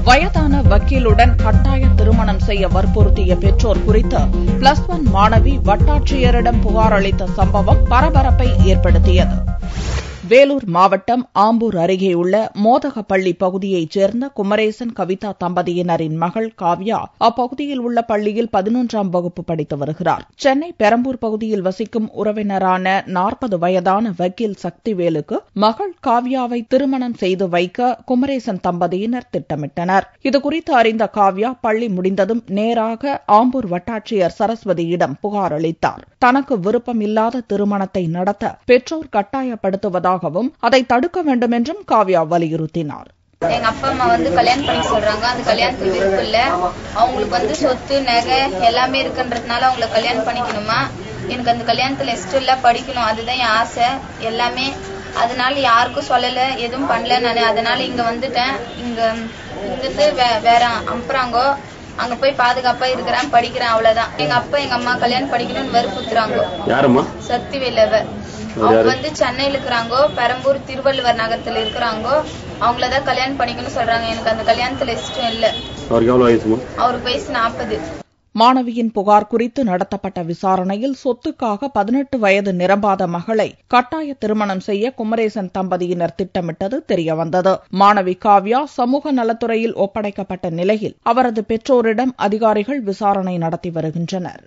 வயதான வக்கீலுடன் கட்டாய திருமணம் செய்ய வற்புறுத்திய பெற்றோர் குறித்து +1 மாணவி வட்டாட்சியரிடம் புகார் அளித்த சம்பவம் பரபரப்பை ஏற்படுத்தியது. வேலூர் மாவட்டம் ஆம்பூர் அருகேயுள்ள மோதகப்பள்ளி பகுதியைச் சேர்ந்த குமரேசன் கவிதா தம்பதியினரின் மகள் காவ்யா அப்பகுதியில் உள்ள பள்ளியில் 11ஆம் வகுப்பு படித்து வருகிறார். சென்னை பெரம்பூர் பகுதியில் வசிக்கும் உறவினரான 40 வயதான வக்கீல் சக்திவேலுக்கு மகள் காவ்யாவை திருமணம் செய்து வைக்க குமரேசன் தம்பதியினர் திட்டமிட்டனர். இதுகுறித்து அறிந்த காவ்யா பள்ளி முடிந்ததும் நேராக ஆம்பூர் வட்டாட்சியர் சரஸ்வதியிடம் புகார் அளித்தார். தனக்கு விருப்பமில்லாத திருமணத்தை நடத்த பெற்றோர் கட்டாயப்படுத்துவதாக அதை தடுக்க வேண்டும் என்றும் காவ்யா வலியுறுத்தினார். எங்க அப்பா அம்மா கல்யாணம் பண்ணி சொல்றாங்க. அந்த கல்யாணத்துக்கு விருப்பம் இல்ல. அவங்களுக்கு சொத்து நகை எல்லாமே இருக்குன்றதுனால அவங்கள கல்யாணம் பண்ணிக்கணுமா? எனக்கு அந்த கல்யாணத்துல இஷ்டம் இல்ல, படிக்கணும், அதுதான் என் ஆசை எல்லாமே. அதனால யாருக்கும் சொல்லல, எதுவும் பண்ணல. நான் அதனால இங்க வந்துட்டேன். இங்கிருந்து வேற அனுப்புறாங்க. அங்க போய் பாதுகாப்பா இருக்கிறேன், படிக்கிறேன், அவ்வளவுதான். எங்க அப்பா எங்க அம்மா கல்யாணம் படிக்கணும்னு வற்புறுத்துறாங்க. சக்திவேலவ அவங்க சென்னையில இருக்கிறாங்க, பெரம்பூர் திருவள்ளுவர் நகரத்துல இருக்கிறாங்க. அவங்களதான் கல்யாணம் பண்ணிக்கணும்னு சொல்றாங்க. எனக்கு அந்த கல்யாணத்துல இஷ்டம் இல்ல. அவருக்கு வயசு 40. மாணவியின் புகார் குறித்து நடத்தப்பட்ட விசாரணையில் சொத்துக்காக 18 வயது நிரம்பாத மகளை கட்டாய திருமணம் செய்ய குமரேசன் தம்பதியினர் திட்டமிட்டது தெரியவந்தது. மாணவி காவ்யா சமூக நலத்துறையில் ஒப்படைக்கப்பட்ட நிலையில் அவரது பெற்றோரிடம் அதிகாரிகள் விசாரணை நடத்தி வருகின்றனர்.